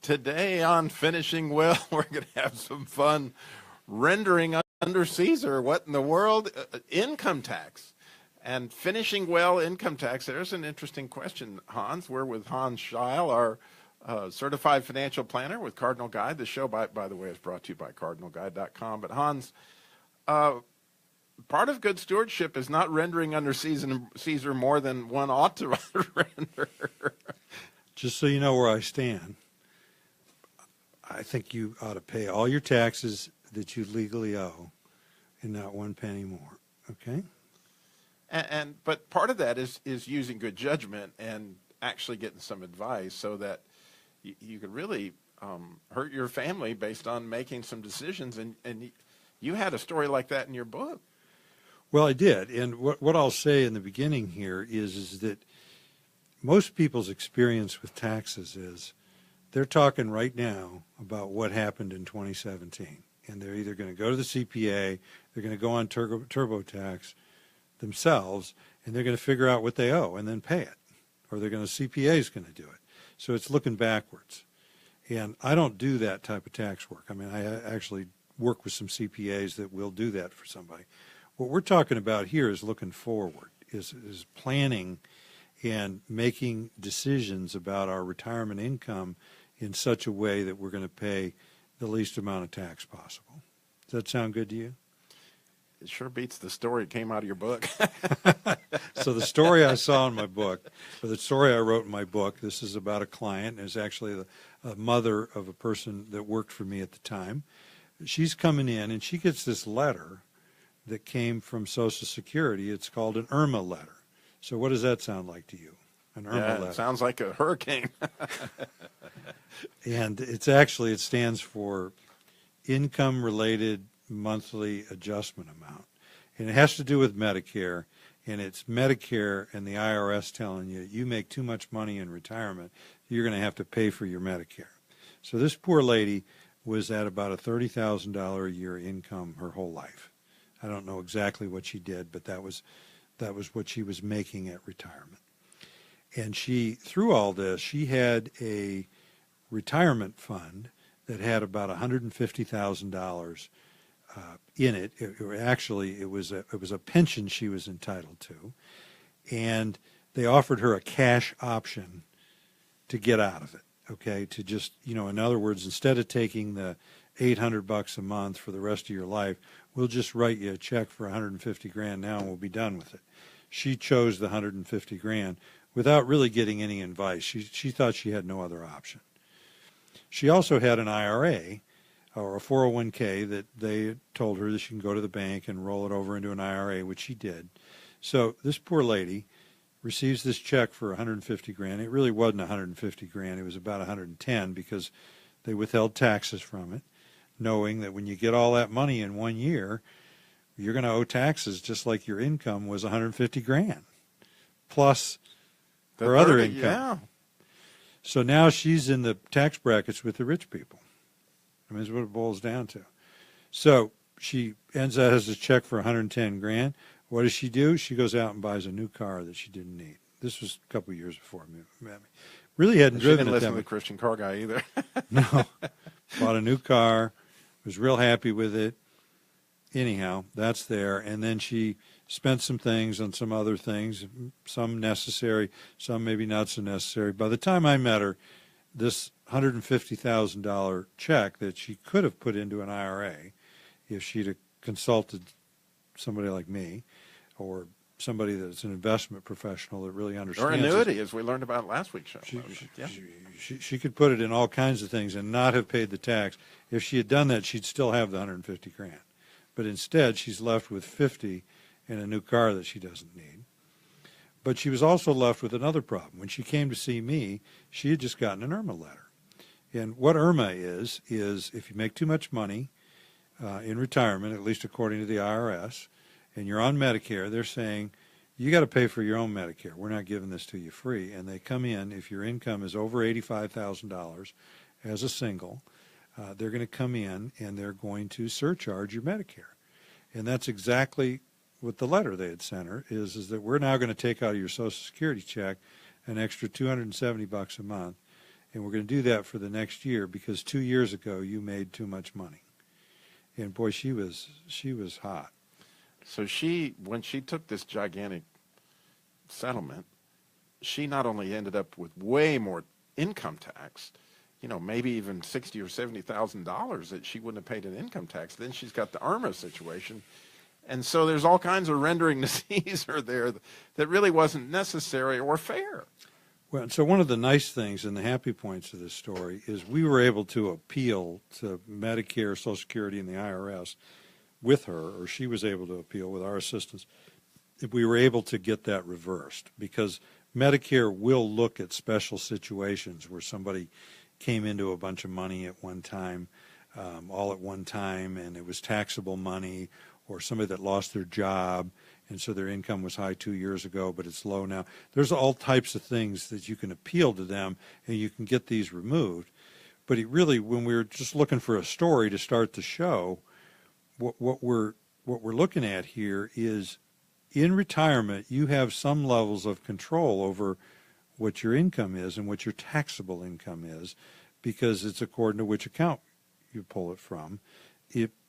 Today on Finishing Well, we're going to have some fun rendering under Caesar. What in the world? Income tax. And finishing well income tax. There's an interesting question, Hans. We're with Hans Scheil, our certified financial planner with Cardinal Guide. The show, by the way, is brought to you by cardinalguide.com. But Hans, part of good stewardship is not rendering under Caesar more than one ought to render. Just so you know where I stand, I think you ought to pay all your taxes that you legally owe and not one penny more, okay? But part of that is using good judgment and actually getting some advice so that you could really hurt your family based on making some decisions. And you had a story like that in your book. Well, I did. And what I'll say in the beginning here is that most people's experience with taxes is they're talking right now about what happened in 2017. And they're either going to go to the CPA, they're going to go on TurboTax themselves, and they're going to figure out what they owe and then pay it. Or they're going to, CPA is going to do it. So it's looking backwards. And I don't do that type of tax work. I mean, I actually work with some CPAs that will do that for somebody. What we're talking about here is looking forward, is planning and making decisions about our retirement income in such a way that we're going to pay the least amount of tax possible. Does that sound good to you? It sure beats the story that came out of your book. So the story I saw in my book, or the story I wrote in my book, this is about a client, and it's actually the mother of a person that worked for me at the time. She's coming in, and she gets this letter that came from Social Security. It's called an IRMAA letter. So what does that sound like to you? An IRMAA letter. It sounds like a hurricane. And it stands for Income-Related Monthly Adjustment Amount. And it has to do with Medicare. And it's Medicare and the IRS telling you, you make too much money in retirement, you're going to have to pay for your Medicare. So this poor lady was at about a $30,000 a year income her whole life. I don't know exactly what she did, but that was what she was making at retirement. And she, through all this, she had a retirement fund that had about $150,000 in it. It was a pension she was entitled to, and they offered her a cash option to get out of it. Okay, to just, in other words, instead of taking the $800 a month for the rest of your life, we'll just write you a check for $150,000 now, and we'll be done with it. She chose the $150,000 without really getting any advice. She thought she had no other option. She also had an IRA or a 401k that they told her that she can go to the bank and roll it over into an IRA, which she did. So this poor lady receives this check for $150,000. It really wasn't $150,000. It was about $110,000 because they withheld taxes from it, knowing that when you get all that money in 1 year, you're going to owe taxes just like your income was $150,000 plus her other income. Yeah. So now she's in the tax brackets with the rich people. I mean, that's what it boils down to. So she ends up as a check for $110,000. What does she do? She goes out and buys a new car that she didn't need. This was a couple of years before I met me. Really hadn't driven it. She didn't listen to the Christian car guy either. No. Bought a new car. Was real happy with it. Anyhow, that's there. And then she spent some things on some other things, some necessary, some maybe not so necessary. By the time I met her, this $150,000 check that she could have put into an IRA if she'd have consulted somebody like me or somebody that's an investment professional that really understands. Or annuity, as we learned about last week's show. She could put it in all kinds of things and not have paid the tax. If she had done that, she'd still have the $150,000. But instead, she's left with $50,000 and a new car that she doesn't need. But she was also left with another problem. When she came to see me, she had just gotten an IRMAA letter. And what IRMAA is if you make too much money in retirement, at least according to the IRS, and you're on Medicare, they're saying, you got to pay for your own Medicare. We're not giving this to you free. And they come in, if your income is over $85,000 as a single, they're going to come in and they're going to surcharge your Medicare. And that's exactly what the letter they had sent her is that we're now going to take out of your Social Security check an extra $270 a month, and we're going to do that for the next year because 2 years ago you made too much money. And boy, she was hot. So when she took this gigantic settlement, she not only ended up with way more income tax, maybe even $60,000 or $70,000 that she wouldn't have paid in income tax. Then she's got the IRMAA situation. And so there's all kinds of rendering to Caesar there that really wasn't necessary or fair. Well, so one of the nice things and the happy points of this story is we were able to appeal to Medicare, Social Security, and the IRS with her, or she was able to appeal with our assistance. We were able to get that reversed because Medicare will look at special situations where somebody came into a bunch of money at one time, all at one time, and it was taxable money, or somebody that lost their job, and so their income was high 2 years ago, but it's low now. There's all types of things that you can appeal to them, and you can get these removed. But it really, when we were just looking for a story to start the show, what we're looking at here is in retirement, you have some levels of control over what your income is and what your taxable income is, because it's according to which account you pull it from,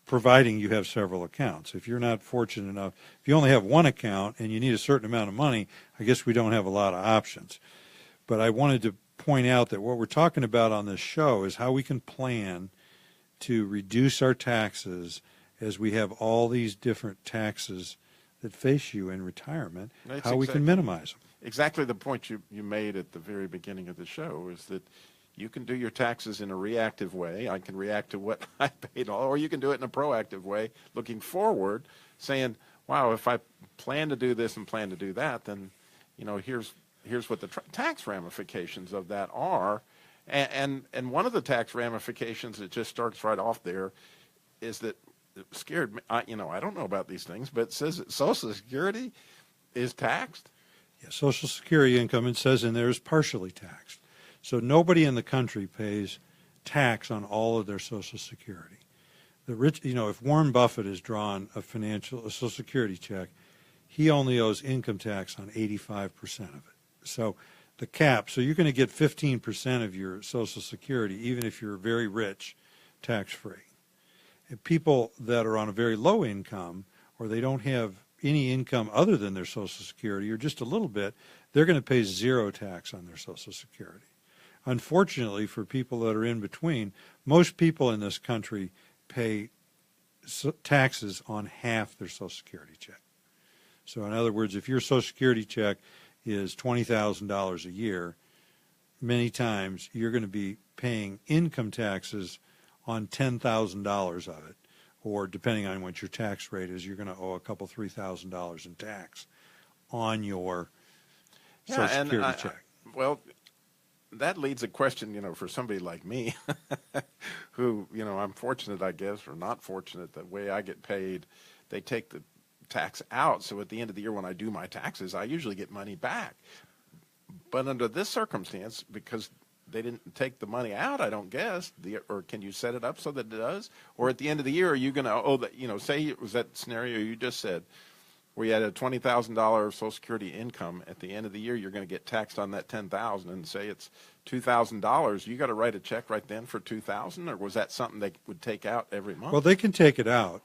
providing you have several accounts. If you're not fortunate enough, if you only have one account and you need a certain amount of money, I guess we don't have a lot of options. But I wanted to point out that what we're talking about on this show is how we can plan to reduce our taxes as we have all these different taxes that face you in retirement, how we can minimize them. Exactly the point you made at the very beginning of the show is that you can do your taxes in a reactive way. I can react to what I paid, or you can do it in a proactive way, looking forward, saying, wow, if I plan to do this and plan to do that, then, here's what the tax ramifications of that are. And one of the tax ramifications that just starts right off there is that it scared me. I don't know about these things, but it says that Social Security is taxed. Yeah, Social Security income, it says in there, is partially taxed. So nobody in the country pays tax on all of their Social Security. The rich, if Warren Buffett has drawn a Social Security check, he only owes income tax on 85% of it. So the cap, so you're going to get 15% of your Social Security, even if you're very rich, tax-free. And people that are on a very low income, or they don't have any income other than their Social Security, or just a little bit, they're going to pay zero tax on their Social Security. Unfortunately, for people that are in between, most people in this country pay taxes on half their Social Security check. So in other words, if your Social Security check is $20,000 a year, many times you're going to be paying income taxes on $10,000 of it, or depending on what your tax rate is, you're going to owe a couple $3,000 in tax on your Social Security check. Well, that leads a question, for somebody like me, who, I'm fortunate, I guess, or not fortunate. The way I get paid, they take the tax out. So at the end of the year, when I do my taxes, I usually get money back. But under this circumstance, because they didn't take the money out, I don't guess, or can you set it up so that it does? Or at the end of the year, are you going to owe that, say it was that scenario you just said, where you had a $20,000 Social Security income. At the end of the year, you're going to get taxed on that $10,000, and say it's $2,000. You got to write a check right then for $2,000, or was that something they would take out every month? Well, they can take it out,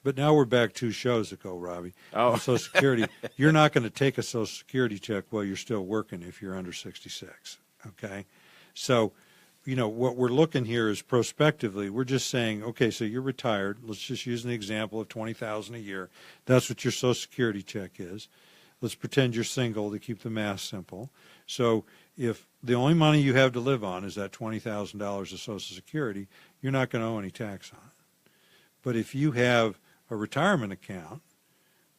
but now we're back 2 shows ago, Robbie. Oh, on Social Security, you're not going to take a Social Security check while you're still working if you're under 66. Okay, so what we're looking here is prospectively. We're just saying, okay, so you're retired. Let's just use an example of $20,000 a year. That's what your Social Security check is. Let's pretend you're single to keep the math simple. So if the only money you have to live on is that $20,000 of Social Security, you're not going to owe any tax on it. But if you have a retirement account,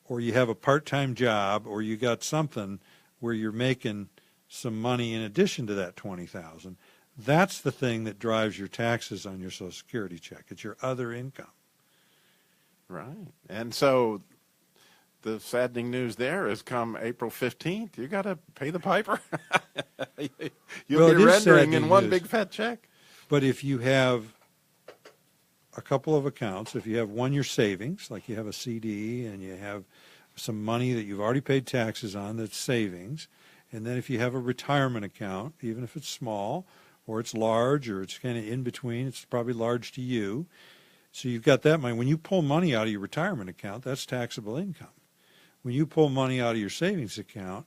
or you have a part-time job, or you got something where you're making some money in addition to that $20,000, that's the thing that drives your taxes on your Social Security check. It's your other income. Right. And so the saddening news there is come April 15th, you got to pay the piper. You'll be rendering in one big fat check. But if you have a couple of accounts, if you have one, your savings, like you have a CD and you have some money that you've already paid taxes on that's savings, and then if you have a retirement account, even if it's small, or it's large, or it's kind of in between. It's probably large to you. So you've got that money. When you pull money out of your retirement account, that's taxable income. When you pull money out of your savings account,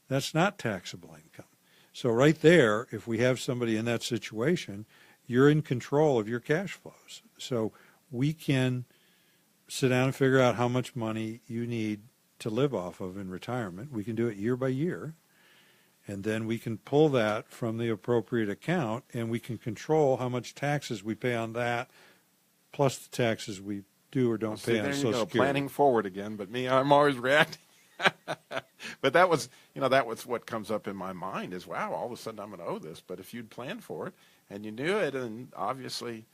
that's not taxable income. So right there, if we have somebody in that situation, you're in control of your cash flows. So we can sit down and figure out how much money you need to live off of in retirement. We can do it year by year. And then we can pull that from the appropriate account, and we can control how much taxes we pay on that, plus the taxes we do or don't pay on Social Security. Planning forward again, but me, I'm always reacting. But that was what comes up in my mind is, wow, all of a sudden I'm going to owe this. But if you'd planned for it and you knew it, and obviously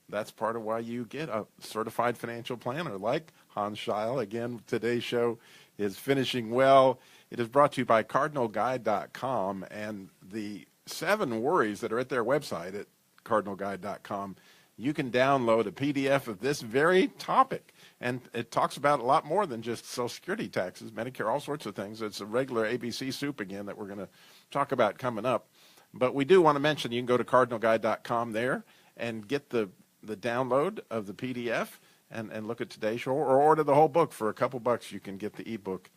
that's part of why you get a certified financial planner like Hans Scheil. Again, today's show is Finishing Well. It is brought to you by CardinalGuide.com, and the 7 worries that are at their website at CardinalGuide.com, you can download a PDF of this very topic. And it talks about a lot more than just Social Security taxes, Medicare, all sorts of things. It's a regular ABC soup again that we're going to talk about coming up. But we do want to mention you can go to CardinalGuide.com there and get the download of the PDF and look at today's show, or order the whole book for a couple bucks. You can get the ebook,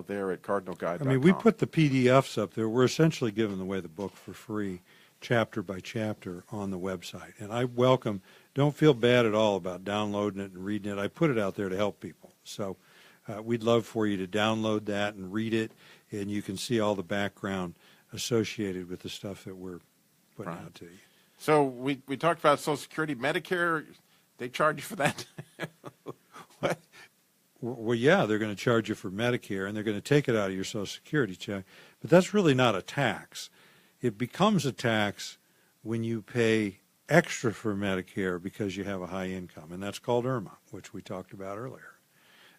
there at CardinalGuide.com. I mean, we put the PDFs up there. We're essentially giving away the book for free, chapter by chapter, on the website. And I welcome, don't feel bad at all about downloading it and reading it. I put it out there to help people. So we'd love for you to download that and read it, and you can see all the background associated with the stuff that we're putting out to you. So we talked about Social Security, Medicare. They charge you for that? What? Well, yeah, they're going to charge you for Medicare, and they're going to take it out of your Social Security check. But that's really not a tax. It becomes a tax when you pay extra for Medicare because you have a high income, and that's called IRMAA, which we talked about earlier.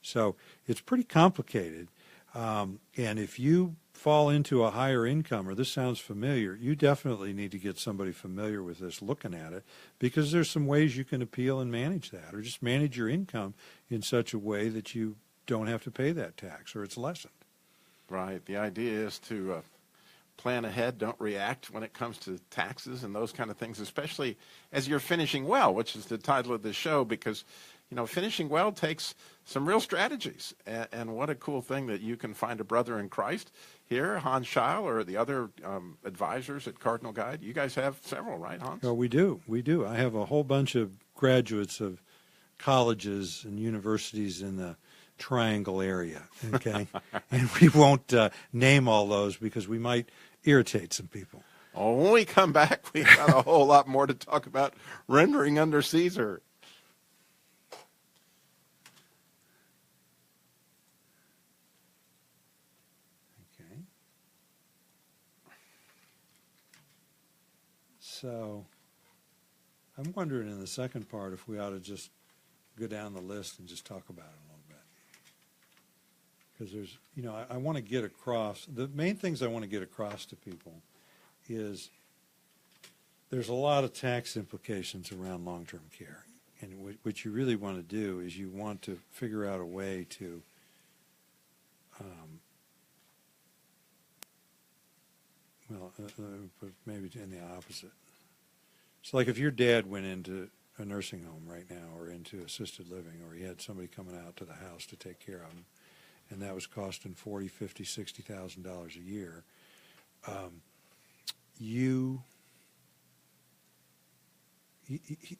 So it's pretty complicated. And if you fall into a higher income, or this sounds familiar, you definitely need to get somebody familiar with this looking at it, because there's some ways you can appeal and manage that, or just manage your income in such a way that you don't have to pay that tax, or it's lessened. Right. The idea is to plan ahead, don't react when it comes to taxes and those kind of things, especially as you're finishing well, which is the title of the show, because finishing well takes some real strategies. And what a cool thing that you can find a brother in Christ here, Hans Scheil, or the other advisors at Cardinal Guide. You guys have several, right, Hans? Oh, we do. We do. I have a whole bunch of graduates of colleges and universities in the Triangle area, okay? And we won't name all those because we might irritate some people. Oh, when we come back, we've got a whole lot more to talk about rendering under Caesar. So I'm wondering in the second part if we ought to just go down the list and just talk about it a little bit. Because there's, I want to get across, the main things I want to get across to people is there's a lot of tax implications around long-term care. And what you really want to do is you want to figure out a way to maybe in the opposite. So like if your dad went into a nursing home right now, or into assisted living, or he had somebody coming out to the house to take care of him, and that was costing $40,000, $50,000, $60,000 a year,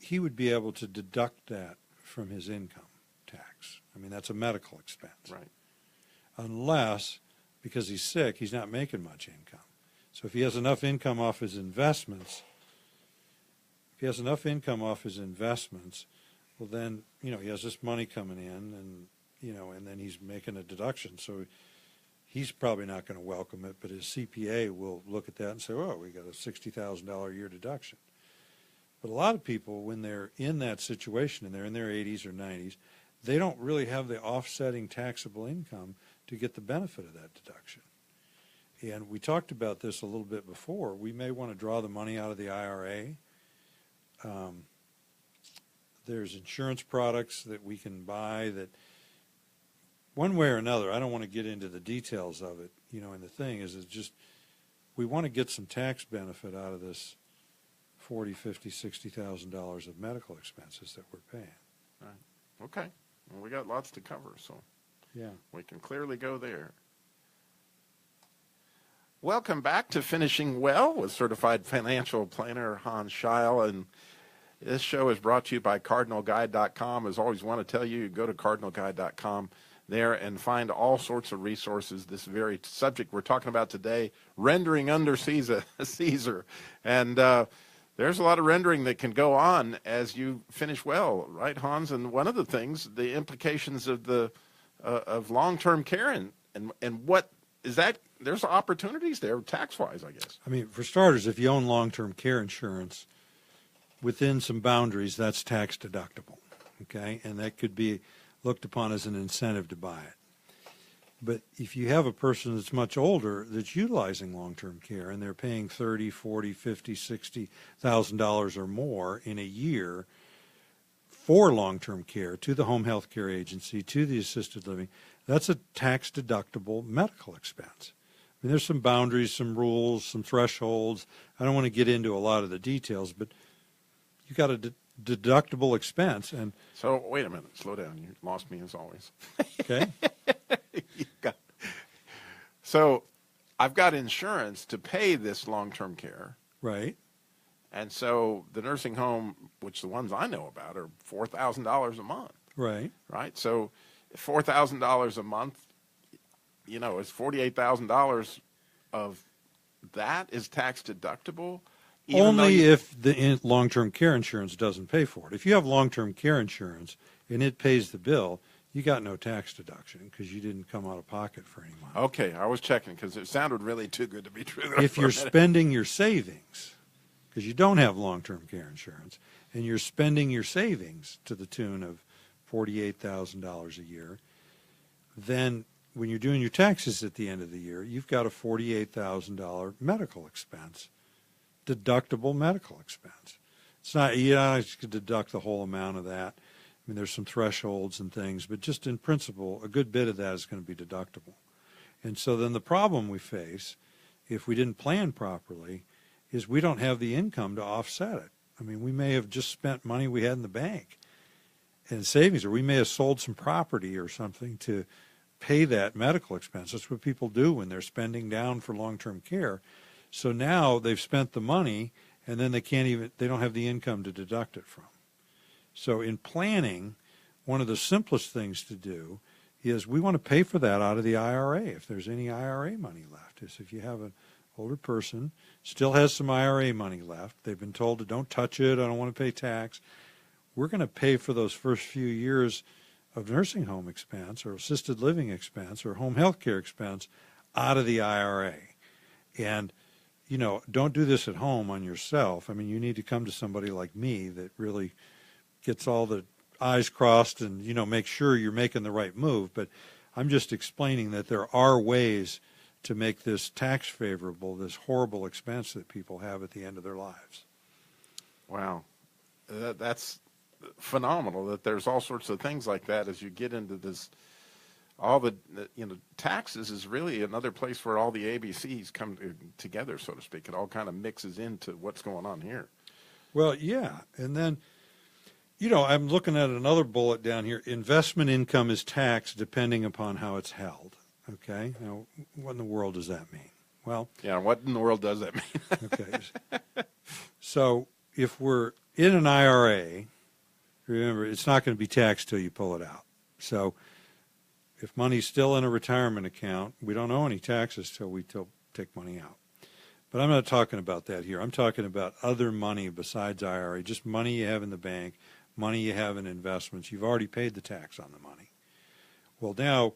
he would be able to deduct that from his income tax. I mean, that's a medical expense. Right. Unless, because he's sick, he's not making much income. So if he has enough income off his investments, well, then, he has this money coming in, and, and then he's making a deduction. So he's probably not going to welcome it, but his CPA will look at that and say, oh, we got a $60,000 a year deduction. But a lot of people, when they're in that situation and they're in their 80s or 90s, they don't really have the offsetting taxable income to get the benefit of that deduction. And we talked about this a little bit before. We may want to draw the money out of the IRA. There's insurance products that we can buy that, one way or another, I don't want to get into the details of it, and the thing is, it's just we want to get some tax benefit out of this $40, $50, $60,000 of medical expenses that we're paying. Right. Okay. Well, we got lots to cover, so Yeah. we can clearly go there. Welcome back to Finishing Well with certified financial planner Hans Scheil, and this show is brought to you by CardinalGuide.com. As always, want to tell you, go to CardinalGuide.com there and find all sorts of resources. This very subject we're talking about today, rendering under Caesar. And there's a lot of rendering that can go on as you finish well, right, Hans? And one of the things, the implications of the of long-term care and what is that? There's opportunities there tax-wise, I guess. I mean, for starters, if you own long-term care insurance, within some boundaries, that's tax deductible, okay? And that could be looked upon as an incentive to buy it. But if you have a person that's much older that's utilizing long-term care and they're paying $30,000, $40,000, $50,000, $60,000 or more in a year for long-term care to the home health care agency, to the assisted living, that's a tax-deductible medical expense. I mean, there's some boundaries, some rules, some thresholds. I don't want to get into a lot of the details, but you got a deductible expense. And so, wait a minute. Slow down. You lost me as always. Okay. So, I've got insurance to pay this long-term care. Right. And so the nursing home, which the ones I know about, are $4,000 a month. Right. Right. So $4,000 a month, you know, is $48,000 of that is tax deductible. Only if the long-term care insurance doesn't pay for it. If you have long-term care insurance and it pays the bill, you got no tax deduction because you didn't come out of pocket for any money. Okay, I was checking because it sounded really too good to be true. If you're spending your savings, because you don't have long-term care insurance, and you're spending your savings to the tune of $48,000 a year, then when you're doing your taxes at the end of the year, you've got a $48,000 medical expense, deductible medical expense. It's not, you could deduct the whole amount of that. I mean, there's some thresholds and things, but just in principle, a good bit of that is going to be deductible. And so then the problem we face, if we didn't plan properly, is we don't have the income to offset it. I mean, we may have just spent money we had in the bank in savings, or we may have sold some property or something to pay that medical expense. That's what people do when they're spending down for long-term care. So now they've spent the money, and then they don't have the income to deduct it from. So in planning, one of the simplest things to do is we want to pay for that out of the IRA, if there's any IRA money left. Is if you have an older person, still has some IRA money left, they've been told to don't touch it, I don't want to pay tax, we're going to pay for those first few years of nursing home expense or assisted living expense or home health care expense out of the IRA. And, you know, don't do this at home on yourself. I mean, you need to come to somebody like me that really gets all the I's crossed and, you know, make sure you're making the right move. But I'm just explaining that there are ways to make this tax favorable, this horrible expense that people have at the end of their lives. Wow. That's phenomenal that there's all sorts of things like that as you get into this. All the, you know, taxes is really another place where all the ABCs come together, so to speak. It all kind of mixes into what's going on here. Well, yeah. And then, you know, I'm looking at another bullet down here. Investment income is taxed depending upon how it's held. Okay. Now, what in the world does that mean? Well, yeah. What in the world does that mean? Okay. So if we're in an IRA, remember, it's not going to be taxed till you pull it out. So if money's still in a retirement account, we don't owe any taxes till we take money out. But I'm not talking about that here. I'm talking about other money besides IRA, just money you have in the bank, money you have in investments. You've already paid the tax on the money. Well, now,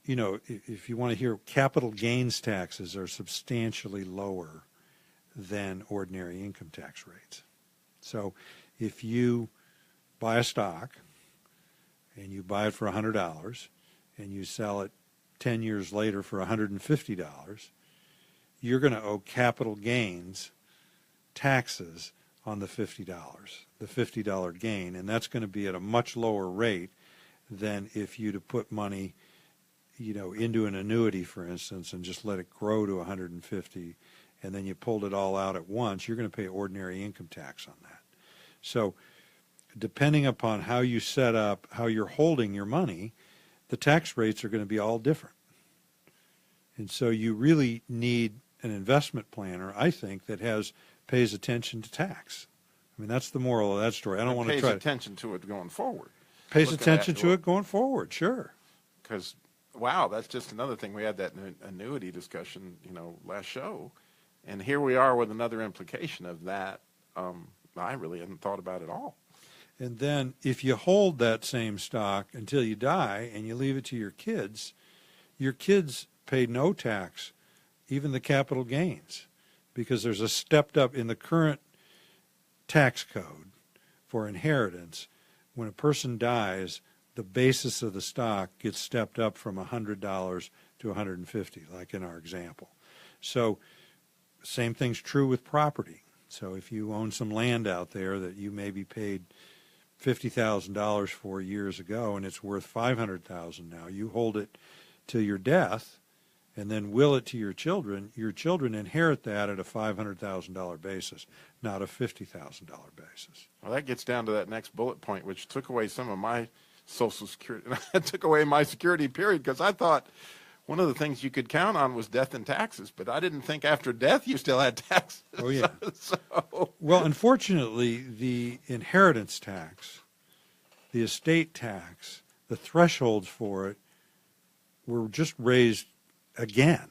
you know, if you want to hear, capital gains taxes are substantially lower than ordinary income tax rates. So if you buy a stock and you buy it for $100 and you sell it 10 years later for $150, you're going to owe capital gains taxes on the $50 gain, and that's going to be at a much lower rate than if you'd have put money, you know, into an annuity, for instance, and just let it grow to 150 and then you pulled it all out at once, you're going to pay ordinary income tax on that. So depending upon how you set up, how you're holding your money, the tax rates are going to be all different. And so you really need an investment planner, I think, that pays attention to tax. I mean, that's the moral of that story. I don't want to try pays attention to it going forward. Pays attention to it going forward, sure. Because, wow, that's just another thing. We had that annuity discussion, last show. And here we are with another implication of that I really hadn't thought about at all. And then if you hold that same stock until you die and you leave it to your kids pay no tax, even the capital gains, because there's a stepped up in the current tax code for inheritance. When a person dies, the basis of the stock gets stepped up from $100 to $150, like in our example. So same thing's true with property. So if you own some land out there that you maybe paid $50,000 for years ago and it's worth $500,000 now, you hold it till your death and then will it to your children inherit that at a $500,000 basis, not a $50,000 basis. Well, that gets down to that next bullet point, which took away some of my Social Security. It took away my security period, because I thought one of the things you could count on was death and taxes, but I didn't think after death you still had taxes. Oh, yeah. So. Well, unfortunately, the inheritance tax, the estate tax, the thresholds for it were just raised again.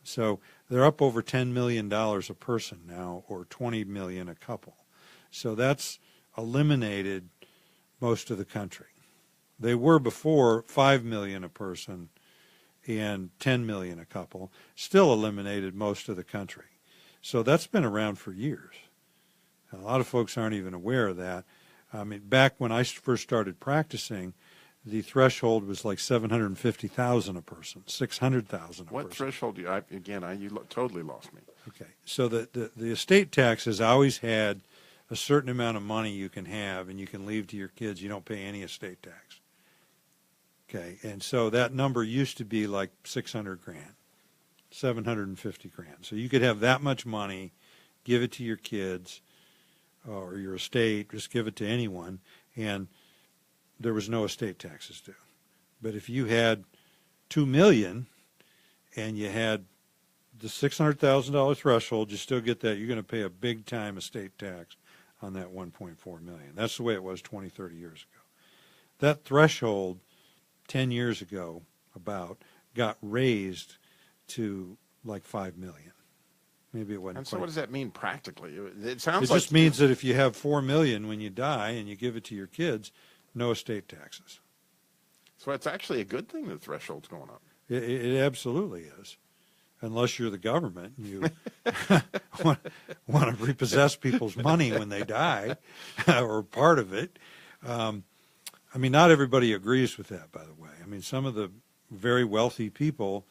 So they're up over $10 million a person now, or $20 million a couple. So that's eliminated most of the country. They were before $5 million a person and $10 million a couple, still eliminated most of the country. So that's been around for years. A lot of folks aren't even aware of that. I mean, back when I first started practicing, the threshold was like $750,000 a person, $600,000 a person. What threshold do you totally lost me. Okay, so the estate tax has always had a certain amount of money you can have and you can leave to your kids. You don't pay any estate tax. Okay, and so that number used to be like $600,000, $750,000. So you could have that much money, give it to your kids or your estate, just give it to anyone, and there was no estate taxes due. But if you had $2 million and you had the $600,000 threshold, you still get that. You're going to pay a big time estate tax on that $1.4 million. That's the way it was 20, 30 years ago. That threshold 10 years ago got raised to like $5 million. Maybe it wasn't. And so quite. what does that mean practically? It just means that if you have $4 million when you die and you give it to your kids, no estate taxes. So it's actually a good thing the threshold's going up. It absolutely is. Unless you're the government and you want to repossess people's money when they die or part of it. I mean, not everybody agrees with that, by the way. I mean, some of the very wealthy people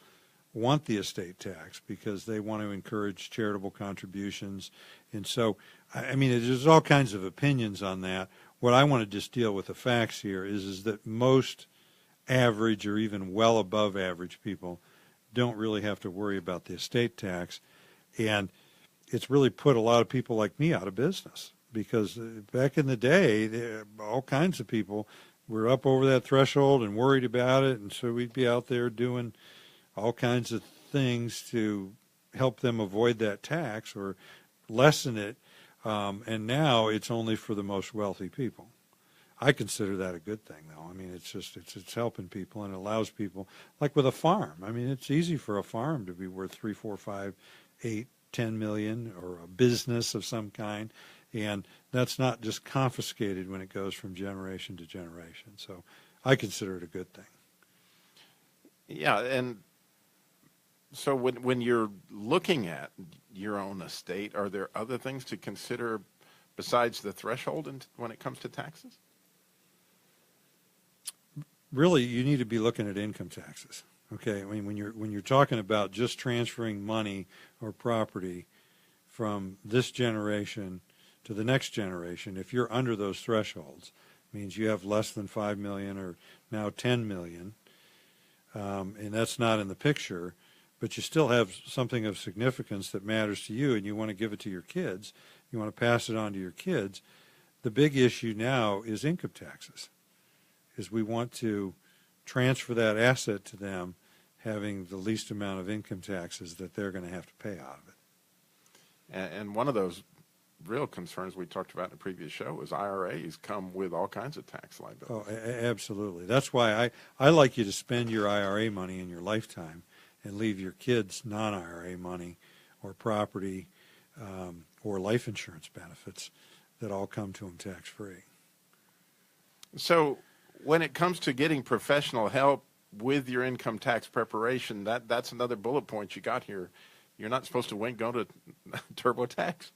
want the estate tax because they want to encourage charitable contributions. And so, I mean, there's all kinds of opinions on that. What I want to just deal with the facts here is that most average or even well above average people don't really have to worry about the estate tax. And it's really put a lot of people like me out of business, because back in the day, all kinds of people were up over that threshold and worried about it. And so we'd be out there doing all kinds of things to help them avoid that tax or lessen it. And now it's only for the most wealthy people. I consider that a good thing, though. I mean, it's helping people and allows people, like with a farm. I mean, it's easy for a farm to be worth 3, 4, 5, 8, 10 million, or a business of some kind, and that's not just confiscated when it goes from generation to generation. So I consider it a good thing. Yeah, and so when you're looking at your own estate, are there other things to consider besides the threshold when it comes to taxes? Really, you need to be looking at income taxes. Okay, I mean, when you're talking about just transferring money or property from this generation to the next generation, if you're under those thresholds, it means you have less than 5 million or now 10 million, and that's not in the picture. but you still have something of significance that matters to you, and you want to give it to your kids. You want to pass it on to your kids. The big issue now is income taxes, is we want to transfer that asset to them having the least amount of income taxes that they're going to have to pay out of it. And one of those real concerns we talked about in the previous show is IRAs come with all kinds of tax liability. Oh, absolutely. That's why I like you to spend your IRA money in your lifetime and leave your kids non-IRA money or property or life insurance benefits that all come to them tax-free. So when it comes to getting professional help with your income tax preparation, that's another bullet point you got here. You're not supposed to go to TurboTax.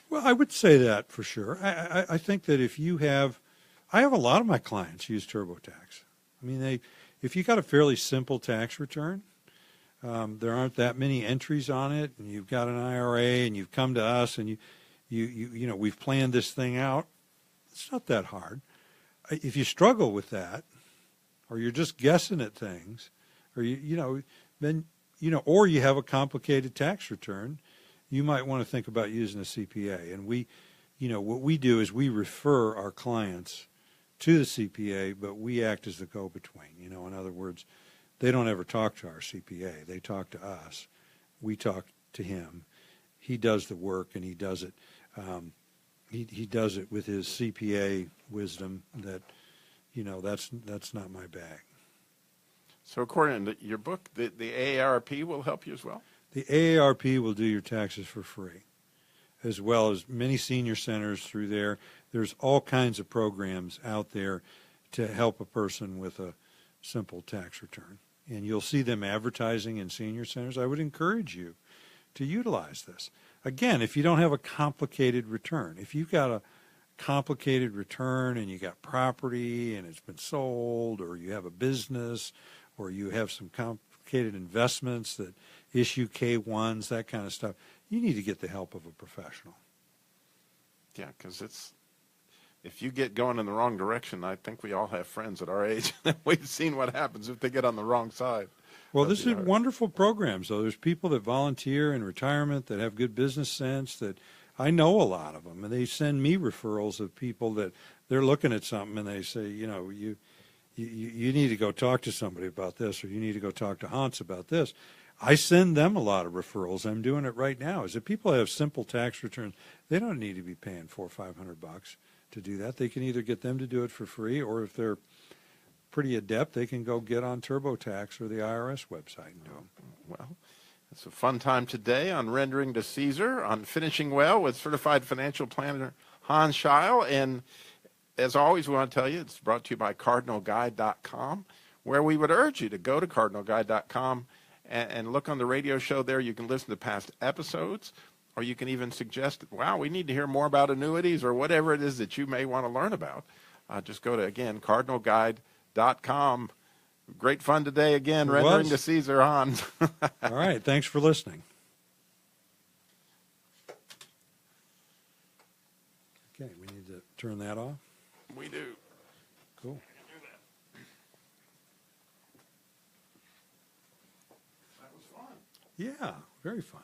Well, I would say that for sure. I think that if you have, I have a lot of my clients use TurboTax. I mean, if you got a fairly simple tax return, there aren't that many entries on it, and you've got an IRA, and you've come to us, and you know, we've planned this thing out. It's not that hard. If you struggle with that, or you're just guessing at things, or then or you have a complicated tax return, you might want to think about using a CPA. And what we do is we refer our clients to the CPA, but we act as the go-between. In other words, they don't ever talk to our CPA. They talk to us. We talk to him. He does the work, and he does it. He does it with his CPA wisdom. That's not my bag. So according to your book, the AARP will help you as well? The AARP will do your taxes for free, as well as many senior centers through there. There's all kinds of programs out there to help a person with a simple tax return. And you'll see them advertising in senior centers. I would encourage you to utilize this. Again, if you don't have a complicated return, if you've got a complicated return and you got property and it's been sold, or you have a business, or you have some complicated investments that issue K-1s, that kind of stuff, you need to get the help of a professional. Yeah, because if you get going in the wrong direction, I think we all have friends at our age. We've seen what happens if they get on the wrong side. Well, this is wonderful programs, though. There's people that volunteer in retirement that have good business sense. That I know a lot of them, and they send me referrals of people that they're looking at something and they say, you need to go talk to somebody about this, or you need to go talk to Hans about this. I send them a lot of referrals. I'm doing it right now. Is that people have simple tax returns, they don't need to be paying $400 or $500 to do that. They can either get them to do it for free, or if they're pretty adept, they can go get on TurboTax or the IRS website and do them. Well, it's a fun time today on Rendering to Caesar, on Finishing Well with Certified Financial Planner Hans Scheil. And as always, we want to tell you, it's brought to you by CardinalGuide.com, where we would urge you to go to CardinalGuide.com and look on the radio show there. You can listen to past episodes, or you can even suggest, wow, we need to hear more about annuities, or whatever it is that you may want to learn about. Just go to, again, CardinalGuide.com. Great fun today, again, Rendering to Caesar, Hans. All right, thanks for listening. Okay, we need to turn that off. We do. Cool. That was fun. Yeah, very fun.